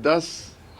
10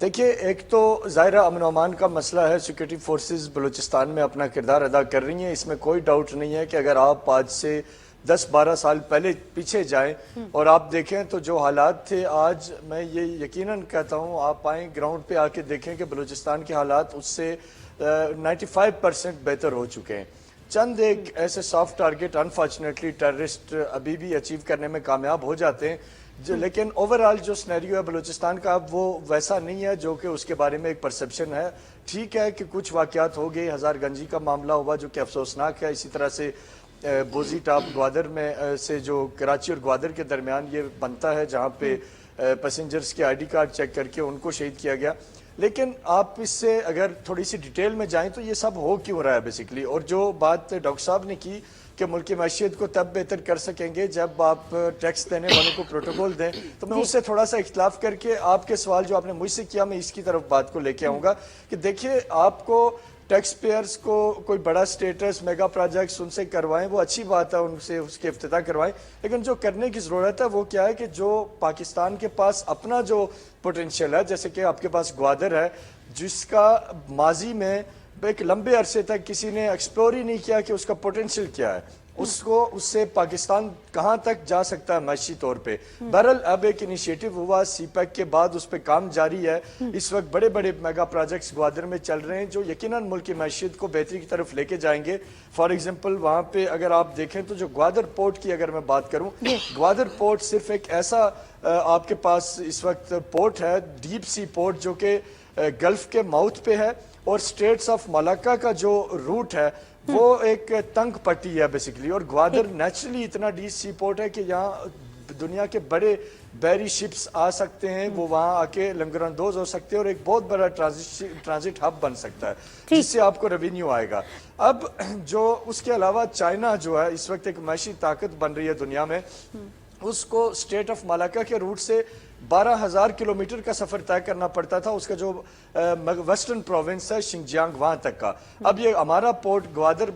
دیکھیے ایک تو ظاہرہ امن و امان کا مسئلہ ہے، سیکورٹی فورسز بلوچستان میں اپنا کردار ادا کر رہی ہیں، اس میں کوئی ڈاؤٹ نہیں ہے کہ اگر آپ آج سے 10-12 سال پہلے پیچھے جائیں اور آپ دیکھیں تو جو حالات تھے، آج میں یہ یقیناً کہتا ہوں آپ آئیں گراؤنڈ پہ آ کے دیکھیں کہ بلوچستان کے حالات اس سے 95% بہتر ہو چکے ہیں۔ چند ایک ایسے سافٹ ٹارگٹ انفارچونیٹلی ٹیررسٹ ابھی بھی اچیو کرنے میں کامیاب ہو جاتے ہیں، لیکن اوورآل جو سینیریو ہے بلوچستان کا اب وہ ویسا نہیں ہے جو کہ اس کے بارے میں ایک پرسپشن ہے۔ ٹھیک ہے کہ کچھ واقعات ہو گئے، ہزار گنجی کا معاملہ ہوا جو کہ افسوسناک ہے، اسی طرح سے بوزی ٹاپ گوادر میں سے جو کراچی اور گوادر کے درمیان یہ بنتا ہے جہاں پہ پیسنجرز کے آئی ڈی کارڈ چیک کر کے ان کو شہید کیا گیا۔ لیکن آپ اس سے اگر تھوڑی سی ڈیٹیل میں جائیں تو یہ سب ہو کیوں رہا ہے بیسیکلی، اور جو بات ڈاکٹر صاحب نے کی کہ ملک معیشت کو تب بہتر کر سکیں گے جب آپ ٹیکس دینے والوں کو پروٹوکول دیں، تو میں اس سے تھوڑا سا اختلاف کر کے آپ کے سوال جو آپ نے مجھ سے کیا میں اس کی طرف بات کو لے کے آؤں گا کہ دیکھیے آپ کو ٹیکس پیئرز کو کوئی بڑا سٹیٹس میگا پروجیکٹس ان سے کروائیں، وہ اچھی بات ہے، ان سے اس کے افتتاح کروائیں، لیکن جو کرنے کی ضرورت ہے وہ کیا ہے کہ جو پاکستان کے پاس اپنا جو پوٹینشیل ہے، جیسے کہ آپ کے پاس گوادر ہے جس کا ماضی میں ایک لمبے عرصے تک کسی نے ایکسپلور ہی نہیں کیا کہ اس کا پوٹینشیل کیا ہے، اس سے پاکستان کہاں تک جا سکتا ہے معاشی طور پہ۔ بہرحال اب ایک انیشیٹو ہوا سی پیک کے بعد، اس پہ کام جاری ہے، اس وقت بڑے بڑے میگا پروجیکٹس گوادر میں چل رہے ہیں جو یقیناً ملک کی معیشت کو بہتری کی طرف لے کے جائیں گے۔ فار ایگزامپل وہاں پہ اگر آپ دیکھیں تو جو گوادر پورٹ کی اگر میں بات کروں، گوادر پورٹ صرف ایک ایسا آپ کے پاس اس وقت پورٹ ہے، ڈیپ سی پورٹ جو کہ گلف کے ماؤتھ پہ ہے، اور اسٹریٹس آف ملاکا کا جو روٹ ہے وہ ایک تنگ پٹی ہے بیسیکلی، اور گوادر نیچرلی اتنا ڈیپ سی پورٹ ہے کہ یہاں دنیا کے بڑے بحری شپس آ سکتے ہیں، وہ وہاں آ کے لنگر اندوز ہو سکتے ہیں اور ایک بہت بڑا ٹرانزٹ ہب بن سکتا ہے جس سے آپ کو ریونیو آئے گا۔ اب جو اس کے علاوہ چائنا جو ہے اس وقت ایک معاشی طاقت بن رہی ہے دنیا میں، اس کو اسٹیٹ آف ملاکا کے روٹ سے 12,000 کلومیٹر کا سفر طے کرنا پڑتا تھا، اس کا جو ویسٹرن پروونس ہے شنجیانگ وہاں تک کا۔ اب یہ ہمارا پورٹ گوادر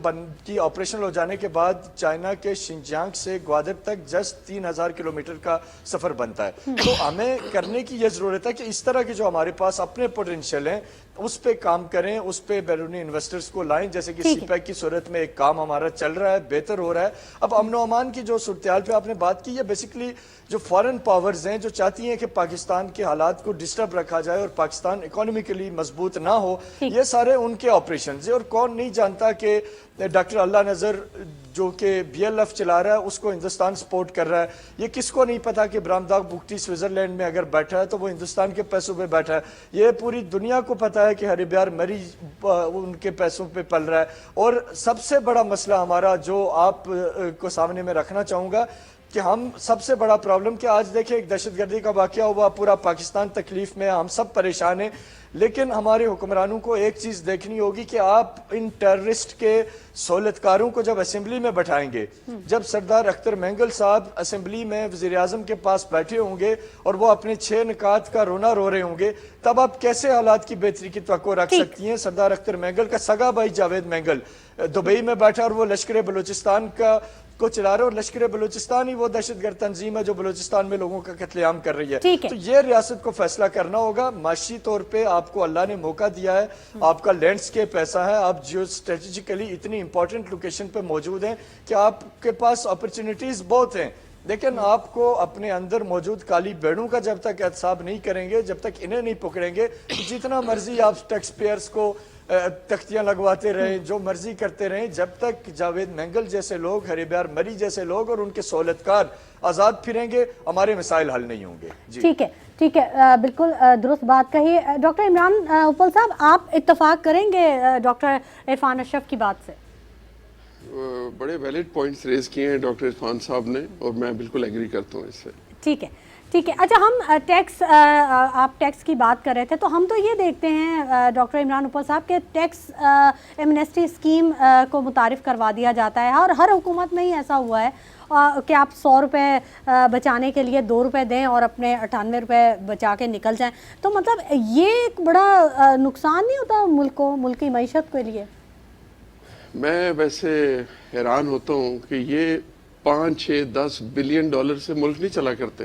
کی آپریشنل ہو جانے کے بعد چائنا کے شنجیانگ سے گوادر تک جسٹ 3,000 کلومیٹر کا سفر بنتا ہے۔ تو ہمیں کرنے کی یہ ضرورت ہے کہ اس طرح کے جو ہمارے پاس اپنے پوٹینشیل ہیں اس پہ کام کریں، اس پہ بیرونی انویسٹرز کو لائیں، جیسے کہ سی پیک کی صورت میں ایک کام ہمارا چل رہا ہے، بہتر ہو رہا ہے۔ اب امن و امان کی جو صورتحال پہ آپ نے بات کی ہے، بیسیکلی جو فارن پاورز ہیں جو چاہتی ہیں کہ پاکستان کے حالات کو ڈسٹرب رکھا جائے اور پاکستان اکانومیکلی مضبوط نہ ہو، یہ سارے ان کے آپریشنز ہیں، اور کون نہیں جانتا کہ ڈاکٹر اللہ نذر جو کہ بی ایل ایف چلا رہا ہے اس کو ہندوستان سپورٹ کر رہا ہے۔ یہ کس کو نہیں پتا کہ برامداغ بگٹی سوئٹزرلینڈ میں اگر بیٹھا ہے تو وہ ہندوستان کے پیسوں پہ بیٹھا ہے۔ یہ پوری دنیا کو پتا ہے کہ ہری بیار مری ان کے پیسوں پہ پل رہا ہے۔ اور سب سے بڑا مسئلہ ہمارا جو آپ کو سامنے میں رکھنا چاہوں گا کہ ہم سب سے بڑا پرابلم کہ آج دیکھیں ایک دہشت گردی کا واقعہ ہوا، پورا پاکستان تکلیف میں، ہم سب پریشان ہیں، لیکن ہمارے حکمرانوں کو ایک چیز دیکھنی ہوگی کہ آپ ان ٹیررسٹ کے سہولتکاروں کو جب اسمبلی میں بٹھائیں گے، جب سردار اختر مینگل صاحب اسمبلی میں وزیر اعظم کے پاس بیٹھے ہوں گے اور وہ اپنے 6 نکات کا رونا رو رہے ہوں گے، تب آپ کیسے حالات کی بہتری کی توقع رکھ سکتی ہیں؟ سردار اختر مینگل کا سگا بھائی جاوید مینگل دبئی میں بیٹھا اور وہ لشکر بلوچستان کو چلا رہے، اور لشکر بلوچستان ہی وہ دہشت گرد تنظیم ہے جو بلوچستان میں لوگوں کا قتل عام کر رہی ہے۔ تو یہ ریاست کو فیصلہ کرنا ہوگا۔ معاشی طور پہ آپ کو اللہ نے موقع دیا ہے، آپ کا لینڈسکیپ ایسا ہے، آپ جیو اسٹریٹجیکلی اتنی امپورٹنٹ لوکیشن پہ موجود ہیں کہ آپ کے پاس اپرچونٹیز بہت ہیں، لیکن آپ کو اپنے اندر موجود کالی بیڑوں کا جب تک احتساب نہیں کریں گے، جب تک انہیں نہیں پکڑیں گے، جتنا مرضی آپ ٹیکس پیئرز کو تختیاں لگواتے رہیں، جو مرضی کرتے رہیں، جب تک جاوید مینگل جیسے لوگ، ہری بیار مری جیسے لوگ اور ان کے سہولتکار آزاد پھریں گے، ہمارے مسائل حل نہیں ہوں گے۔ ٹھیک ہے، ٹھیک ہے، بالکل درست بات کہی۔ ڈاکٹر عمران اپل صاحب، آپ اتفاق کریں گے ڈاکٹر عرفان اشرف کی بات سے؟ بڑے ویلڈ پوائنٹس ریز کیے ہیں ڈاکٹر عرفان صاحب نے، اور میں بالکل ایگری کرتا ہوں اس سے۔ ٹھیک ہے، ٹھیک ہے۔ اچھا، ہم ٹیکس، آپ ٹیکس کی بات کر رہے تھے، تو ہم تو یہ دیکھتے ہیں ڈاکٹر عمران اپل صاحب کہ ٹیکس ایمنیسٹی اسکیم کو متعارف کروا دیا جاتا ہے، اور ہر حکومت میں ہی ایسا ہوا ہے کہ آپ 100 روپے بچانے کے لیے 2 روپے دیں اور اپنے 98 روپے بچا کے نکل جائیں۔ تو مطلب یہ ایک بڑا نقصان نہیں ہوتا ملک کو، ملک کی معیشت کے لیے؟ میں ویسے حیران ہوتا ہوں کہ یہ 5-6-10 بلین ڈالر سے ملک نہیں چلا کرتے۔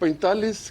45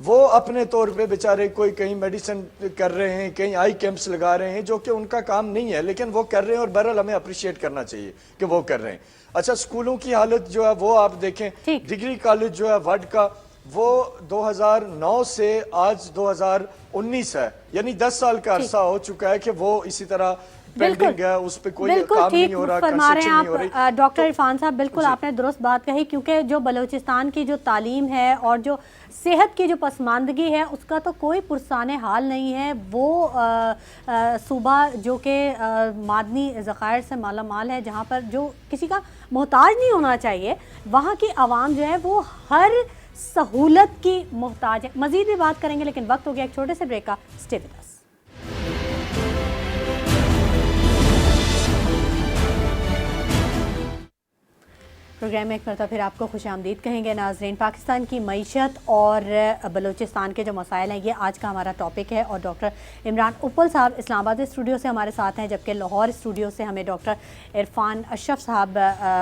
وہ اپنے طور پہ بیچارے کوئی کہیں میڈیسن کر رہے ہیں, کہیں آئی کیمپس لگا رہے ہیں, جو کہ ان کا کام نہیں ہے, لیکن وہ کر رہے ہیں, اور بہرحال ہمیں اپریشیٹ کرنا چاہیے کہ وہ کر رہے ہیں. اچھا, اسکولوں کی حالت جو ہے وہ آپ دیکھیں, ڈگری کالج جو ہے وڈ کا, وہ 2009 سے آج 2019 ہے, یعنی 10 سال کا عرصہ ہو چکا ہے کہ وہ اسی طرح پینڈنگ ہے, اس پہ کوئی کام نہیں ہو رہا, فرما رہے ہیں کنسٹرکشن نہیں ہو رہی. آپ ڈاکٹر عرفان صاحب, بالکل آپ نے درست بات کہی, کیونکہ جو بلوچستان کی جو تعلیم ہے اور جو صحت کی جو پسماندگی ہے اس کا تو کوئی پرسان حال نہیں ہے. وہ صوبہ جو کہ معدنی ذخائر سے مالا مال ہے, جہاں پر جو کسی کا محتاج نہیں ہونا چاہیے, وہاں کی عوام جو ہے وہ ہر سہولت کی محتاج ہے. مزید بھی بات کریں گے, لیکن وقت ہو گیا ایک چھوٹے سے بریک کا. Stay with us. پروگرام میں ایک مرتبہ پھر آپ کو خوش آمدید کہیں گے. ناظرین, پاکستان کی معیشت اور بلوچستان کے جو مسائل ہیں, یہ آج کا ہمارا ٹاپک ہے, اور ڈاکٹر عمران اپل صاحب اسلام آباد اسٹوڈیو سے ہمارے ساتھ ہیں, جبکہ لاہور اسٹوڈیو سے ہمیں ڈاکٹر عرفان اشرف صاحب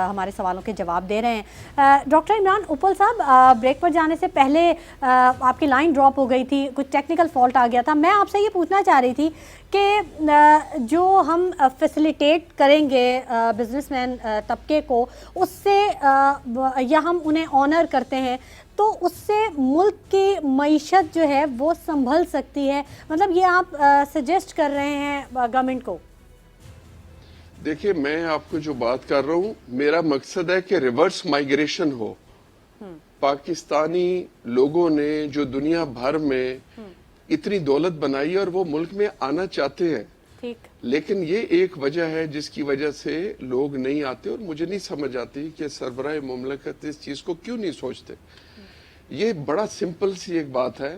ہمارے سوالوں کے جواب دے رہے ہیں. ڈاکٹر عمران اپل صاحب, بریک پر جانے سے پہلے آپ کی لائن ڈراپ ہو گئی تھی, کچھ ٹیکنیکل فالٹ آ گیا تھا. میں آپ سے یہ پوچھنا چاہ رہی تھی کہ جو ہم فیسیلیٹیٹ کریں گے بزنس مین طبقے کو, اس سے یا ہم انہیں آنر کرتے ہیں, تو اس سے ملک کی معیشت جو ہے وہ سنبھل سکتی ہے. مطلب یہ آپ سجیسٹ کر رہے ہیں گورنمنٹ کو؟ دیکھیے, میں آپ کو جو بات کر رہا ہوں, میرا مقصد ہے کہ ریورس مائگریشن ہو. پاکستانی لوگوں نے جو دنیا بھر میں اتنی دولت بنائی اور وہ ملک میں آنا چاہتے ہیں, لیکن یہ ایک وجہ ہے جس کی وجہ سے لوگ نہیں آتے, اور مجھے نہیں سمجھ آتی کہ سربراہ مملکت اس چیز کو کیوں نہیں سوچتے. یہ بڑا سمپل سی ایک بات ہے.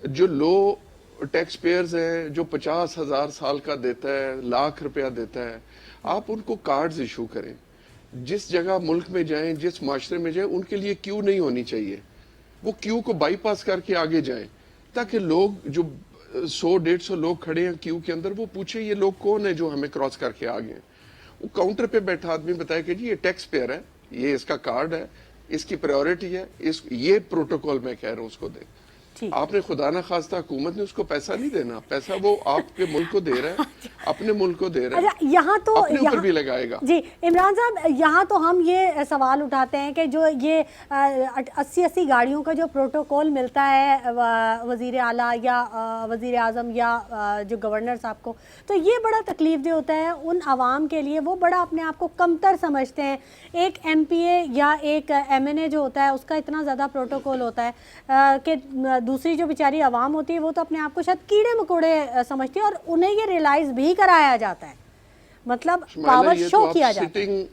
جو لو ٹیکس پیئرز ہیں, جو 50,000 سال کا دیتا ہے, لاکھ روپیہ دیتا ہے, آپ ان کو کارڈز ایشو کریں. جس جگہ ملک میں جائیں, جس معاشرے میں جائیں, ان کے لیے کیو نہیں ہونی چاہیے. وہ کیو کو بائی پاس کر کے آگے جائیں, تاکہ لوگ جو 100-150 لوگ کھڑے ہیں کیو کے اندر, وہ پوچھیں یہ لوگ کون ہیں جو ہمیں کراس کر کے آگے ہیں. وہ کاؤنٹر پہ بیٹھا آدمی بتائے کہ جی یہ ٹیکس پیئر ہے, یہ اس کا کارڈ ہے, اس کی پریورٹی ہے, یہ پروٹوکول میں کہہ رہا ہوں اس کو دیں. آپ نے خدا نہ خواستہ حکومت نے اس کو پیسہ نہیں دینا, پیسہ وہ آپ کے ملک کو دے رہا ہے, اپنے ملک کو دے رہا ہے, یہاں تو اپنے اوپر بھی لگائے گا. جی عمران صاحب, یہاں تو ہم یہ سوال اٹھاتے ہیں کہ جو یہ 80 گاڑیوں کا جو پروٹوکول ملتا ہے وزیر اعلیٰ یا وزیر اعظم یا جو گورنر صاحب کو, تو یہ بڑا تکلیف دہ ہوتا ہے ان عوام کے لیے. وہ بڑا اپنے آپ کو کمتر سمجھتے ہیں. ایک ایم پی اے یا ایک ایم این اے جو ہوتا ہے, اس کا اتنا زیادہ پروٹوکول ہوتا ہے کہ دوسری جو بیچاری عوام ہوتی ہے وہ تو اپنے آپ کو شاید کیڑے مکوڑے سمجھتی ہے, اور انہیں یہ ریلائز بھی کرایا جاتا ہے, مطلب پاور شو کیا جاتا ہے.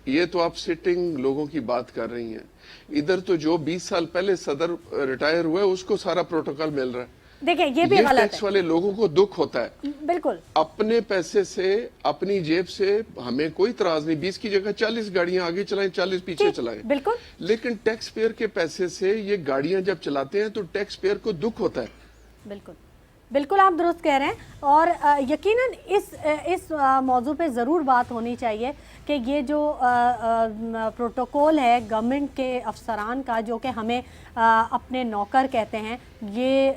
یہ تو آپ سٹنگ لوگوں کی بات کر رہی ہیں. ادھر تو جو 20 سال پہلے صدر ریٹائر ہوئے اس کو سارا پروٹوکول مل رہا ہے. دیکھیں یہ بھی غلط ہے. ٹیکس والے لوگوں کو دکھ ہوتا ہے. بالکل اپنے پیسے سے, اپنی جیب سے ہمیں کوئی اعتراض نہیں, 20 کی جگہ 40 گاڑیاں آگے چلائیں, 40 پیچھے چلائیں, بالکل. لیکن ٹیکس پیئر کے پیسے سے یہ گاڑیاں جب چلاتے ہیں تو ٹیکس پیئر کو دکھ ہوتا ہے. بالکل بالکل آپ درست کہہ رہے ہیں, اور یقیناً اس موضوع پہ ضرور بات ہونی چاہیے کہ یہ جو پروٹوکول ہے گورنمنٹ کے افسران کا, جو کہ ہمیں اپنے نوکر کہتے ہیں, یہ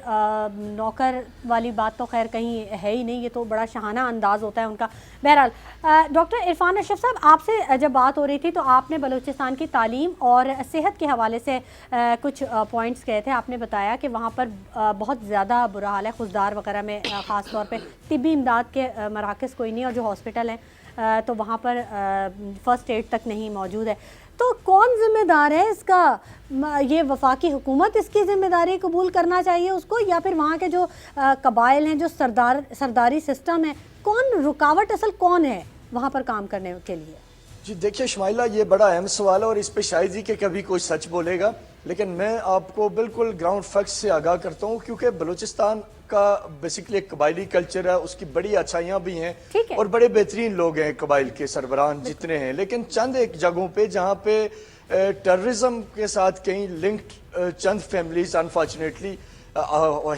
نوکر والی بات تو خیر کہیں ہے ہی نہیں, یہ تو بڑا شاہانہ انداز ہوتا ہے ان کا. بہرحال ڈاکٹر عرفان اشرف صاحب, آپ سے جب بات ہو رہی تھی تو آپ نے بلوچستان کی تعلیم اور صحت کے حوالے سے کچھ پوائنٹس کہے تھے. آپ نے بتایا کہ وہاں پر بہت زیادہ برا حال ہے, خضدار وغیرہ میں خاص طور پہ طبی امداد کے مراکز کوئی نہیں, اور جو ہاسپٹل ہیں تو وہاں پر فرسٹ ایڈ تک نہیں موجود ہے. تو کون ذمہ دار ہے اس کا؟ یہ وفاقی حکومت اس کی ذمہ داری قبول کرنا چاہیے اس کو, یا پھر وہاں کے جو قبائل ہیں, جو سرداری سسٹم ہے, کون رکاوٹ اصل کون ہے وہاں پر کام کرنے کے لیے؟ جی دیکھیے شمائلہ, یہ بڑا اہم سوال ہے, اور اس پہ شاید ہی کہ کبھی کوئی سچ بولے گا, لیکن میں آپ کو بالکل گراؤنڈ فیکٹس سے آگاہ کرتا ہوں, کیونکہ بلوچستان کا بیسیکلی ایک قبائلی کلچر ہے, اس کی بڑی اچھائیاں بھی ہیں اور بڑے بہترین لوگ ہیں قبائل کے سربراہان جتنے ہیں, لیکن چند ایک جگہوں پہ جہاں پہ ٹیررزم کے ساتھ کہیں لنکڈ چند فیملیز انفارچونیٹلی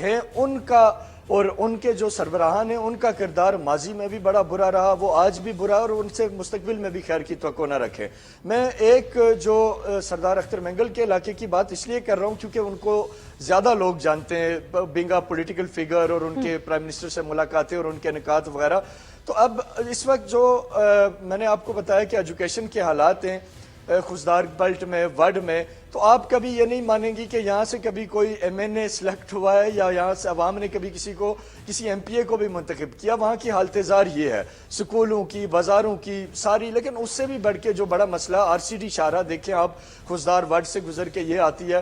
ہیں, ان کا اور ان کے جو سربراہان ہیں ان کا کردار ماضی میں بھی بڑا برا رہا، وہ آج بھی برا، اور ان سے مستقبل میں بھی خیر کی توقع نہ رکھیں۔ میں ایک جو سردار اختر مینگل کے علاقے کی بات اس لیے کر رہا ہوں کیونکہ ان کو زیادہ لوگ جانتے ہیں، بینگ پولیٹیکل فگر، اور ان کے پرائم منسٹر سے ملاقاتیں اور ان کے نکات وغیرہ۔ تو اب اس وقت جو میں نے آپ کو بتایا کہ ایجوکیشن کے حالات ہیں خزدار بیلٹ میں، وڈ میں، تو آپ کبھی یہ نہیں مانیں گی کہ یہاں سے کبھی کوئی ایم این اے سلیکٹ ہوا ہے یا یہاں سے عوام نے کبھی کسی ایم پی اے کو بھی منتخب کیا۔ وہاں کی حالت زار یہ ہے، سکولوں کی، بازاروں کی ساری، لیکن اس سے بھی بڑھ کے جو بڑا مسئلہ آر سی ڈی شاہراہ دیکھیں آپ، خزدار وڈ سے گزر کے یہ آتی ہے۔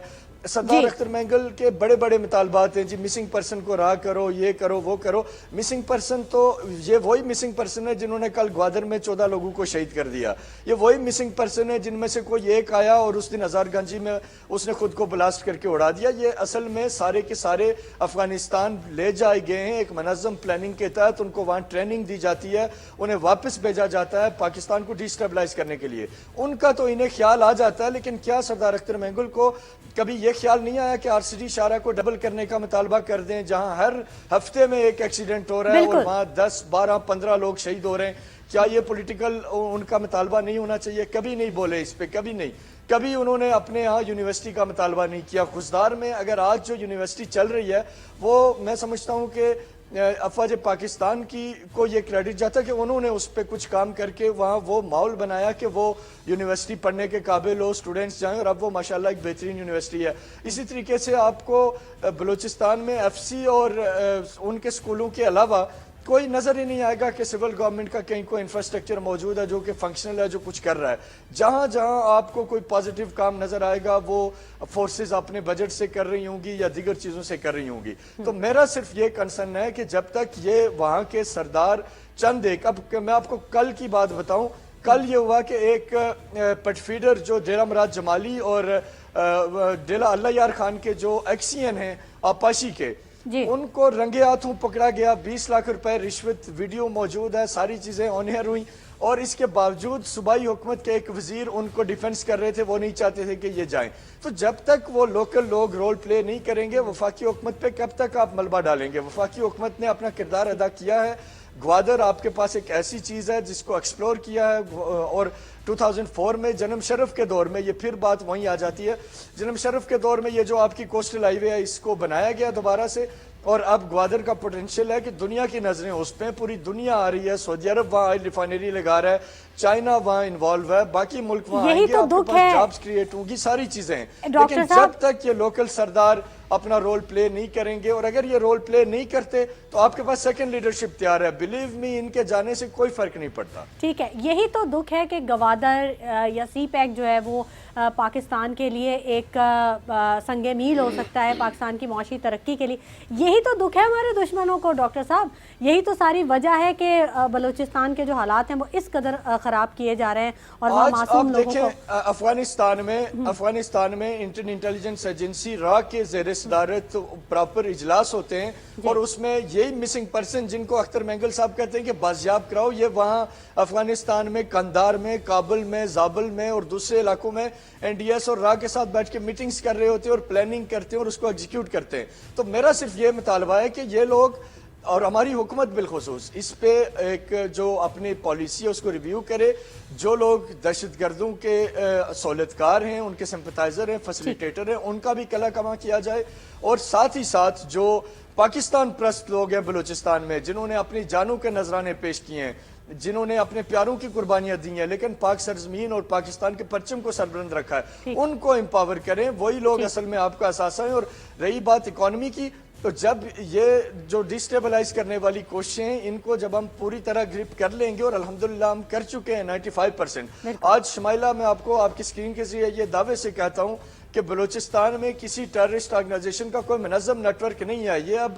سردار اختر مینگل کے بڑے بڑے مطالبات ہیں، جی مسنگ پرسن کو راہ کرو، یہ کرو، وہ کرو۔ مسنگ پرسن تو یہ وہی مسنگ پرسن ہے جنہوں نے کل گوادر میں 14 لوگوں کو شہید کر دیا، یہ وہی مسنگ پرسن ہے جن میں سے کوئی ایک آیا اور اس دن ہزار گنجی میں اس نے خود کو بلاسٹ کر کے اڑا دیا۔ یہ اصل میں سارے کے سارے افغانستان لے جائے گئے ہیں ایک منظم پلاننگ کے تحت، ان کو وہاں ٹریننگ دی جاتی ہے، انہیں واپس بھیجا جاتا ہے پاکستان کو ڈی اسٹیبلائز کرنے کے لیے۔ ان کا تو انہیں خیال آ جاتا ہے، لیکن کیا سردار اختر مینگل کو کبھی یہ خیال نہیں آیا کہ آر سی ڈی شاہراہ کو ڈبل کرنے کا مطالبہ کر دیں، جہاں ہر ہفتے میں ایک ایکسیڈنٹ ہو رہا ہے اور وہاں 10 12 15 لوگ شہید ہو رہے ہیں؟ کیا یہ پولیٹیکل ان کا مطالبہ نہیں ہونا چاہیے؟ کبھی نہیں بولے اس پہ، کبھی نہیں، کبھی انہوں نے اپنے ہاں یونیورسٹی کا مطالبہ نہیں کیا۔ خزدار میں اگر آج جو یونیورسٹی چل رہی ہے وہ میں سمجھتا ہوں کہ افواج پاکستان کی کو یہ کریڈٹ جاتا ہے کہ انہوں نے اس پہ کچھ کام کر کے وہاں وہ ماحول بنایا کہ وہ یونیورسٹی پڑھنے کے قابل ہو، سٹوڈنٹس جائیں، اور اب وہ ماشاءاللہ ایک بہترین یونیورسٹی ہے۔ اسی طریقے سے آپ کو بلوچستان میں ایف سی اور ان کے سکولوں کے علاوہ کوئی نظر ہی نہیں آئے گا کہ سول گورنمنٹ کا کہیں کوئی انفراسٹرکچر موجود ہے جو کہ فنکشنل ہے، جو کچھ کر رہا ہے۔ جہاں جہاں آپ کو کوئی پازیٹیو کام نظر آئے گا وہ فورسز اپنے بجٹ سے کر رہی ہوں گی یا دیگر چیزوں سے کر رہی ہوں گی۔ تو میرا صرف یہ کنسرن ہے کہ جب تک یہ وہاں کے سردار چند ایک، اب میں آپ کو کل کی بات بتاؤں، کل یہ ہوا کہ ایک پٹ فیڈر جو ڈیرہ مراد جمالی اور ڈیلہ اللہ یار خان کے جو ایکسین ہیں آپاشی کے، ان کو رنگے ہاتھوں پکڑا گیا، 20 لاکھ روپے رشوت، ویڈیو موجود ہے، ساری چیزیں آن ایئر ہوئیں، اور اس کے باوجود صوبائی حکومت کے ایک وزیر ان کو ڈیفنس کر رہے تھے، وہ نہیں چاہتے تھے کہ یہ جائیں۔ تو جب تک وہ لوکل لوگ رول پلے نہیں کریں گے، وفاقی حکومت پہ کب تک آپ ملبہ ڈالیں گے؟ وفاقی حکومت نے اپنا کردار ادا کیا ہے۔ گوادر آپ کے پاس ایک ایسی چیز ہے جس کو ایکسپلور کیا ہے، اور 2004 میں جنم شرف کے دور میں یہ پھر بات وہیں آ جاتی ہے، جنم شرف کے دور میں یہ جو آپ کی کوسٹل ہائی وے ہے اس کو بنایا گیا دوبارہ سے، اور اب گوادر کا پوٹینشیل ہے کہ دنیا کی نظریں اس پہ، پوری دنیا آ رہی ہے، سعودی عرب وہاں آئل ریفائنری لگا رہا ہے، چائنا وہاں انوالو ہے، باقی ملک وہاں آئیں گے، آپ کے پاس جابز کریٹ ہوں گی، ساری چیزیں ہیں۔ لیکن جب تک یہ لوکل سردار اپنا رول پلے نہیں کریں گے، اور اگر یہ رول پلے نہیں کرتے تو آپ کے پاس سیکنڈ لیڈرشپ تیار ہے، بلیو می ان کے جانے سے کوئی فرق نہیں پڑتا۔ ٹھیک ہے، یہی تو دکھ ہے کہ گوادر یا سی پیک جو ہے وہ پاکستان کے لیے ایک سنگ میل ہو سکتا ہے پاکستان کی معاشی ترقی کے لیے، یہی تو دکھ ہے ہمارے دشمنوں کو ڈاکٹر صاحب، یہی تو ساری وجہ ہے کہ بلوچستان کے جو حالات ہیں وہ اس قدر خراب کیے جا رہے ہیں، اور وہاں معصوم لوگوں کو افغانستان میں انٹرن انٹیلیجنس ایجنسی را کے زیر صدارت پراپر اجلاس ہوتے ہیں، اور اس میں یہی مسنگ پرسن جن کو اختر مینگل صاحب کہتے ہیں کہ بازیاب کراؤ، یہ وہاں افغانستان میں قندھار میں، کابل میں، زابل میں اور دوسرے علاقوں میں این ڈی ایس اور را کے ساتھ بیٹھ کے میٹنگز کر رہے ہوتے ہیں اور پلاننگ کرتے ہیں اور اس کو ایگزیکیوٹ کرتے ہیں۔ تو میرا صرف یہ مطالبہ ہے کہ یہ لوگ اور ہماری حکومت بالخصوص اس پہ ایک جو اپنی پالیسی ہے اس کو ریویو کرے، جو لوگ دہشت گردوں کے سہولت کار ہیں، ان کے سمپتائزر ہیں، فیسیلیٹیٹر ہیں، ان کا بھی کلا کما کیا جائے، اور ساتھ ہی ساتھ جو پاکستان پرست لوگ ہیں بلوچستان میں جنہوں نے اپنی جانوں کے نذرانے پیش کیے ہیں، جنہوں نے اپنے پیاروں کی قربانیاں دی ہیں، لیکن پاک سرزمین اور پاکستان کے پرچم کو سربلند رکھا ہے، ان کو امپاور کریں، وہی لوگ اصل میں آپ کا اثاثہ ہیں۔ اور رہی بات اکانومی کی، تو جب یہ جو ڈیسٹیبلائز کرنے والی کوششیں ہیں ان کو جب ہم پوری طرح گرپ کر لیں گے، اور الحمدللہ ہم کر چکے ہیں 95%۔ آج شمائلہ میں آپ کو آپ کی اسکرین کے ذریعے یہ دعوے سے کہتا ہوں کہ بلوچستان میں کسی ٹیررسٹ آرگنائزیشن کا کوئی منظم نیٹ ورک نہیں ہے، یہ اب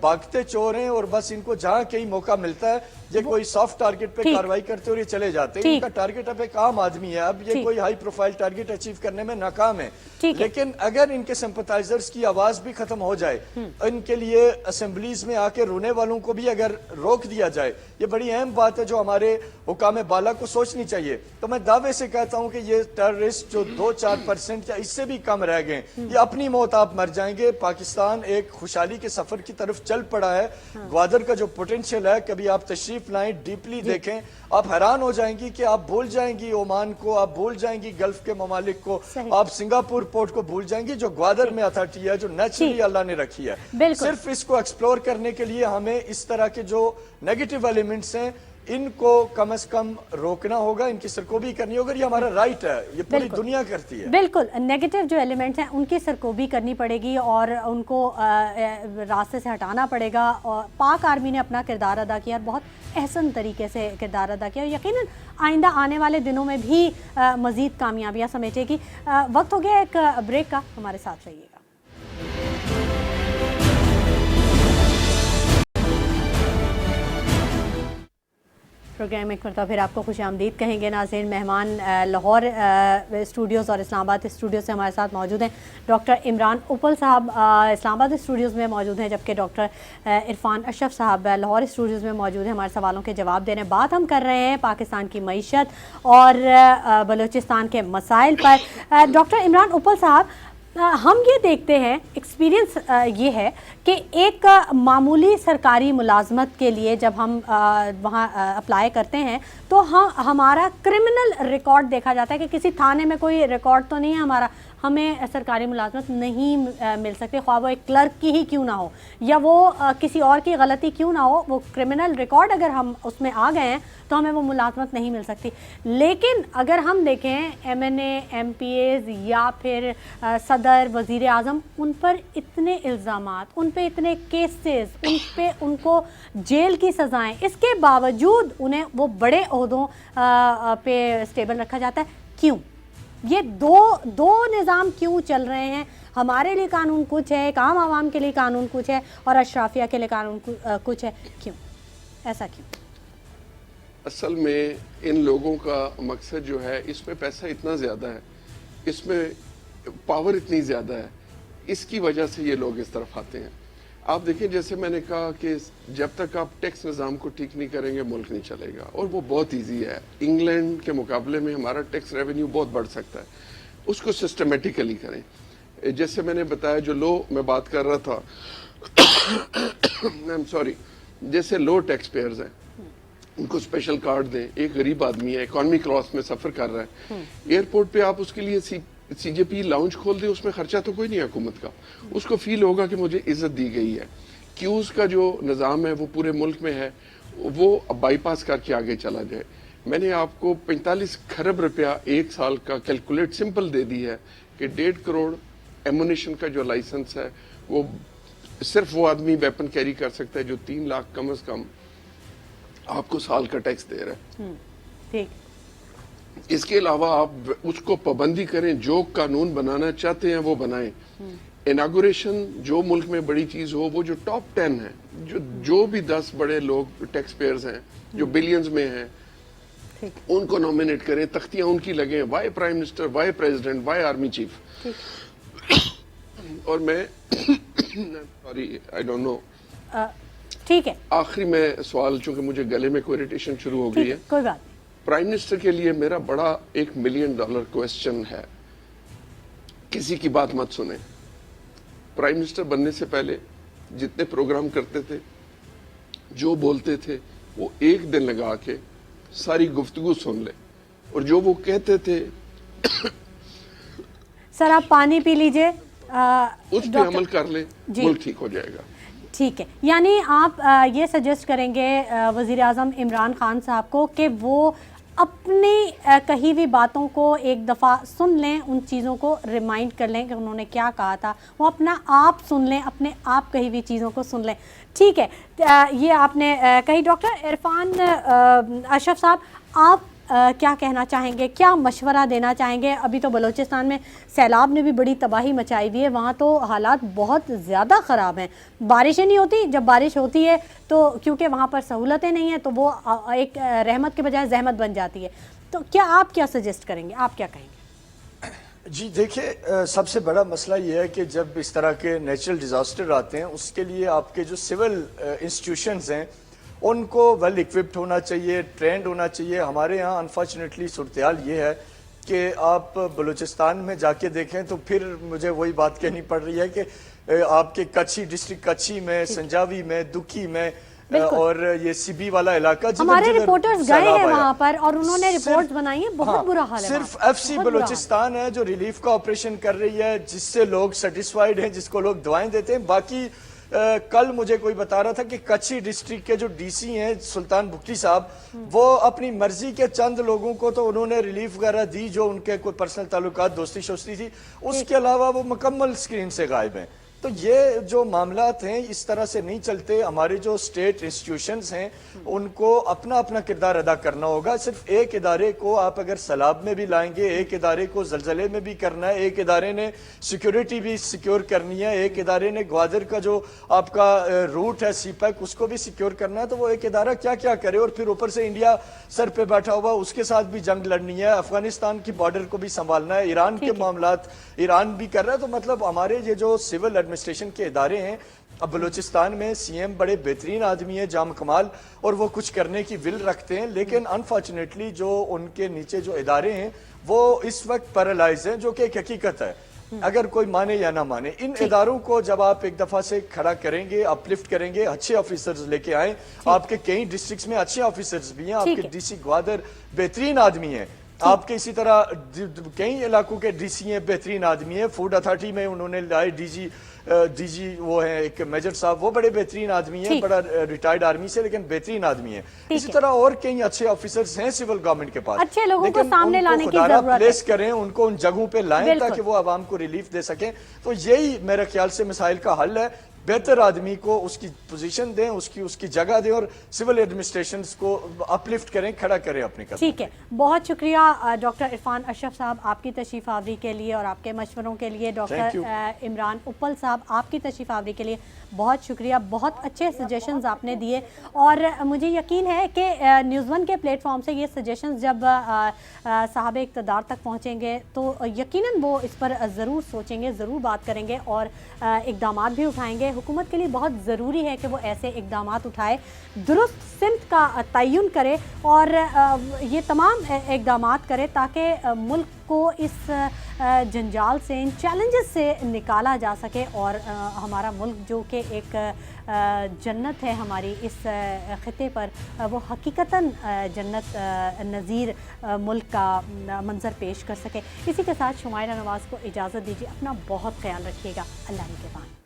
بھاگتے چور ہیں، اور بس ان کو جہاں کہیں موقع ملتا ہے یہ کوئی سافٹ ٹارگٹ پہ کاروائی کرتے اور یہ چلے جاتے ہیں۔ ان کا ٹارگٹ اب ایک عام آدمی ہے، اب یہ کوئی ہائی پروفائل ٹارگٹ اچیو کرنے میں ناکام ہے، لیکن اگر ان کے سمپتائزرز کی آواز بھی ختم ہو جائے، ان کے لیے اسمبلیز میں آ کے رونے والوں کو بھی اگر روک دیا جائے، یہ بڑی اہم بات ہے جو ہمارے حکام بالا کو سوچنی چاہیے۔ تو میں دعوے سے کہتا ہوں کہ یہ ٹیررسٹ جو 2-4% یا اس سے بھی کم رہ گئے یا اپنی موت آپ مر جائیں گے. پاکستان ایک خوشحالی کے سفر کی طرف چل پڑا ہے. گوادر کا جو پوٹینشیل ہے, کبھی آپ تشریف لائیں, ڈیپلی دیکھیں, آپ حیران ہو جائیں گی کہ آپ بھول جائیں گی عمان کو, آپ بھول جائیں گی گلف کے ممالک کو, آپ سنگاپور پورٹ کو بھول جائیں گی جو گوادر میں اتھارٹی ہے, جو نیچرلی اللہ نے رکھی ہے. صرف اس کو ایکسپلور کرنے کے لیے ہمیں اس طرح کے جو نیگیٹو ایلیمنٹس ہیں ان کو کم از کم روکنا ہوگا, ان کی سرکوبی کرنی ہوگا. یہ ہمارا رائٹ ہے, یہ پوری دنیا کرتی ہے. بالکل نیگیٹو جو ایلیمنٹس ہیں ان کی سرکوبی کرنی پڑے گی اور ان کو راستے سے ہٹانا پڑے گا. اور پاک آرمی نے اپنا کردار ادا کیا اور بہت احسن طریقے سے کردار ادا کیا, یقیناً آئندہ آنے والے دنوں میں بھی مزید کامیابیاں سمیٹے گی. وقت ہو گیا ایک بریک کا, ہمارے ساتھ رہیے گا. پروگرام ایک مرتبہ پھر آپ کو خوش آمدید کہیں گے ناظرین. مہمان لاہور اسٹوڈیوز اور اسلام آباد اسٹوڈیوز سے ہمارے ساتھ موجود ہیں. ڈاکٹر عمران اپل صاحب اسلام آباد اسٹوڈیوز میں موجود ہیں, جبکہ ڈاکٹر عرفان اشرف صاحب لاہور اسٹوڈیوز میں موجود ہیں. ہمارے سوالوں کے جواب دے رہے ہیں. بات ہم کر رہے ہیں پاکستان کی معیشت اور بلوچستان کے مسائل پر. ڈاکٹر عمران اپل صاحب, ہم یہ دیکھتے ہیں, ایکسپیرینس یہ ہے کہ ایک معمولی سرکاری ملازمت کے لیے جب ہم وہاں اپلائی کرتے ہیں تو ہمارا کرمنل ریکارڈ دیکھا جاتا ہے کہ کسی تھانے میں کوئی ریکارڈ تو نہیں ہے ہمارا, ہمیں سرکاری ملازمت نہیں مل سکتی, خواہ وہ ایک کلرک کی ہی کیوں نہ ہو یا وہ کسی اور کی غلطی کیوں نہ ہو. وہ کرمنل ریکارڈ اگر ہم اس میں آ گئے ہیں تو ہمیں وہ ملازمت نہیں مل سکتی. لیکن اگر ہم دیکھیں ایم این اے, ایم پی ایز یا پھر صدر, وزیر اعظم, ان پر اتنے الزامات, ان پہ اتنے کیسز, ان کو جیل کی سزائیں, اس کے باوجود انہیں وہ بڑے عہدوں پہ اسٹیبل رکھا جاتا ہے. کیوں یہ دو نظام کیوں چل رہے ہیں؟ ہمارے لیے قانون کچھ ہے, ایک عام عوام کے لیے قانون کچھ ہے اور اشرافیہ کے لیے قانون کچھ ہے. کیوں ایسا کیوں؟ اصل میں ان لوگوں کا مقصد جو ہے, اس میں پیسہ اتنا زیادہ ہے, اس میں پاور اتنی زیادہ ہے, اس کی وجہ سے یہ لوگ اس طرف آتے ہیں. آپ دیکھیں جیسے میں نے کہا کہ جب تک آپ ٹیکس نظام کو ٹھیک نہیں کریں گے ملک نہیں چلے گا, اور وہ بہت ایزی ہے. انگلینڈ کے مقابلے میں ہمارا ٹیکس ریونیو بہت بڑھ سکتا ہے, اس کو سسٹمیٹیکلی کریں. جیسے میں نے بتایا جو لو میں بات کر رہا تھا, جیسے لو ٹیکس پیئرز ہیں ان کو اسپیشل کارڈ دیں. ایک غریب آدمی ہے, اکانومی کلاس میں سفر کر رہا ہے, ایئرپورٹ پہ آپ اس کے لیے سی جے پی لاؤنج کھول دیں, اس میں خرچہ تو کوئی نہیں ہے حکومت کا, اس کو فیل ہوگا کہ مجھے عزت دی گئی ہے. کیوز کا جو نظام ہے وہ پورے ملک میں ہے, وہ بائی پاس کر کے آگے چلا جائے. میں نے آپ کو 45 کھرب روپیہ ایک سال کا کیلکولیٹ سمپل دے دی ہے کہ 1.5 کروڑ ایمونیشن کا جو لائسنس ہے وہ صرف وہ آدمی ویپن کیری کر سکتا ہے جو 3 لاکھ کم از کم آپ کو سال کا ٹیکس دے رہا ہے. اس کے علاوہ آپ اس کو پابندی کریں, جو قانون بنانا چاہتے ہیں وہ بنائیں. اناگوریشن جو ملک میں بڑی چیز ہو, وہ جو ٹاپ 10 ہیں, جو بھی 10 بڑے لوگ ٹیکس پیئرز ہیں جو بلینز میں ہیں, ان کو نومینیٹ کریں, تختیاں ان کی لگیں, why prime minister, why president, why army chief. اور میں سوری آئی ڈونٹ نو, ٹھیک ہے, آخری میں سوال, چونکہ مجھے گلے میں کوئی اریٹیشن شروع ہو گئی ہے, کوئی بات نہیں. پرائم منسٹر کے لیے میرا بڑا $1 ملین کویسچن ہے. کسی کی بات مت سنیں. پرائم منسٹر بننے سے پہلے جتنے پروگرام کرتے تھے, جو بولتے تھے, وہ ایک دن لگا کے ساری گفتگو سن لیں, اور جو وہ کہتے تھے سر آپ پانی پی لیجئے, اس پہ عمل کر لیں, ملک ٹھیک ہو جائے گا. ٹھیک ہے, یعنی آپ یہ سجیسٹ کریں گے وزیر اعظم عمران خان صاحب کو کہ وہ اپنی کہی ہوئی باتوں کو ایک دفعہ سن لیں, ان چیزوں کو ریمائنڈ کر لیں کہ انہوں نے کیا کہا تھا, وہ اپنا آپ سن لیں, اپنے آپ کہی ہوئی چیزوں کو سن لیں. ٹھیک ہے, یہ آپ نے کہی. ڈاکٹر عرفان اشرف صاحب, آپ کیا کہنا چاہیں گے, کیا مشورہ دینا چاہیں گے؟ ابھی تو بلوچستان میں سیلاب نے بھی بڑی تباہی مچائی ہوئی ہے, وہاں تو حالات بہت زیادہ خراب ہیں, بارشیں نہیں ہوتی, جب بارش ہوتی ہے تو کیونکہ وہاں پر سہولتیں نہیں ہیں تو وہ ایک رحمت کے بجائے زحمت بن جاتی ہے. تو کیا آپ کیا سجیسٹ کریں گے, آپ کیا کہیں گے؟ جی دیکھیں, سب سے بڑا مسئلہ یہ ہے کہ جب اس طرح کے نیچرل ڈیزاسٹر آتے ہیں, اس کے لیے آپ کے جو سول انسٹیٹیوشنز ہیں ان کو ویل اکوپڈ ہونا چاہیے, ٹرینڈ ہونا چاہیے. ہمارے ہاں انفارچونیٹلی صورتحال یہ ہے کہ آپ بلوچستان میں جا کے دیکھیں تو پھر مجھے وہی بات کہنی پڑ رہی ہے کہ آپ کے کچھی ڈسٹرکٹ کچھی میں، سنجاوی میں، دکی میں اور یہ سبی والا علاقہ ہمارے رپورٹرز گئے ہیں وہاں پر اور انہوں نے رپورٹس بنائی ہیں، بہت برا حال ہے. صرف ایف سی بلوچستان ہے جو ریلیف کا آپریشن کر رہی ہے، جس سے لوگ سیٹسفائیڈ ہیں، جس کو لوگ دعائیں دیتے ہیں. باقی کل مجھے کوئی بتا رہا تھا کہ کچھی ڈسٹرکٹ کے جو ڈی سی ہیں سلطان بکٹی صاحب، وہ اپنی مرضی کے چند لوگوں کو تو انہوں نے ریلیف وغیرہ دی جو ان کے کوئی پرسنل تعلقات دوستی شوستی تھی، اس کے علاوہ وہ مکمل سکرین سے غائب ہیں. تو یہ جو معاملات ہیں اس طرح سے نہیں چلتے. ہمارے جو اسٹیٹ انسٹیٹیوشنز ہیں ان کو اپنا اپنا کردار ادا کرنا ہوگا. صرف ایک ادارے کو آپ اگر سیلاب میں بھی لائیں گے، ایک ادارے کو زلزلے میں بھی کرنا ہے، ایک ادارے نے سیکیورٹی بھی سیکیور کرنی ہے، ایک ادارے نے گوادر کا جو آپ کا روٹ ہے سی پیک اس کو بھی سیکیور کرنا ہے، تو وہ ایک ادارہ کیا کیا کرے. اور پھر اوپر سے انڈیا سر پہ بیٹھا ہوا، اس کے ساتھ بھی جنگ لڑنی ہے، افغانستان کی بارڈر کو بھی سنبھالنا ہے، ایران کے معاملات ایران بھی کر رہا ہے. تو مطلب ہمارے یہ جو سول ایڈمنسٹریشن کے ادارے ہیں، اب بلوچستان میں سی ایم بڑے بہترین آدمی ہیں، جام کمال، اور وہ کچھ کرنے کی ول رکھتے ہیں، لیکن انفارچونیٹلی جو ان کے نیچے جو ادارے ہیں وہ اس وقت پیرالائز ہیں، جو کہ ایک حقیقت ہے اگر کوئی مانے یا نہ مانے. ان اداروں کو جب آپ ایک دفعہ سے کھڑا کریں گے، اپ لفٹ کریں گے، اچھے آفیسرز لے کے آئیں. آپ کے کئی ڈسٹرکٹس میں اچھے آفیسرز بھی ہیں، آپ کے ڈی سی گوادر بہترین آدمی ہیں، آپ کے اسی طرح کئی علاقوں کے ڈی سی ہیں بہترین آدمی ہیں. فوڈ اتھارٹی میں انہوں نے لائے ڈی جی وہ ہیں ایک میجر صاحب، وہ بڑے بہترین آدمی ہیں، بڑا ریٹائرڈ آرمی سے لیکن بہترین آدمی ہیں. اسی طرح اور کئی اچھے آفیسرز ہیں سول گورنمنٹ کے پاس، اچھے لوگوں کو سامنے لانے کی ضرورت ہے. پلیس کریں ان کو، ان جگہوں پہ لائیں تاکہ وہ عوام کو ریلیف دے سکیں. تو یہی میرے خیال سے مسائل کا حل ہے. بہتر آدمی کو اس کی پوزیشن دیں، اس کی جگہ دیں، اور سول ایڈمنسٹریشنز کو اپلفٹ کریں، کھڑا کریں اپنے قدم. ٹھیک ہے، بہت شکریہ ڈاکٹر عرفان اشرف صاحب آپ کی تشریف آوری کے لیے اور آپ کے مشوروں کے لیے. ڈاکٹر عمران اپل صاحب آپ کی تشریف آوری کے لیے بہت شکریہ. بہت اچھے سجیشنز آپ نے دیے اور مجھے یقین ہے کہ نیوز ون کے پلیٹ فارم سے یہ سجیشنز جب صاحب اقتدار تک پہنچیں گے تو یقیناً وہ اس پر ضرور سوچیں گے، ضرور بات کریں گے اور اقدامات بھی اٹھائیں گے. حکومت کے لیے بہت ضروری ہے کہ وہ ایسے اقدامات اٹھائے، درست سمت کا تعین کرے اور یہ تمام اقدامات کرے تاکہ ملک کو اس جنجال سے، ان چیلنجز سے نکالا جا سکے اور ہمارا ملک جو کہ ایک جنت ہے ہماری اس خطے پر، وہ حقیقتاً جنت نظیر ملک کا منظر پیش کر سکے. اسی کے ساتھ شمائلہ نواز کو اجازت دیجیے. اپنا بہت خیال رکھیے گا. اللہ نگہبان.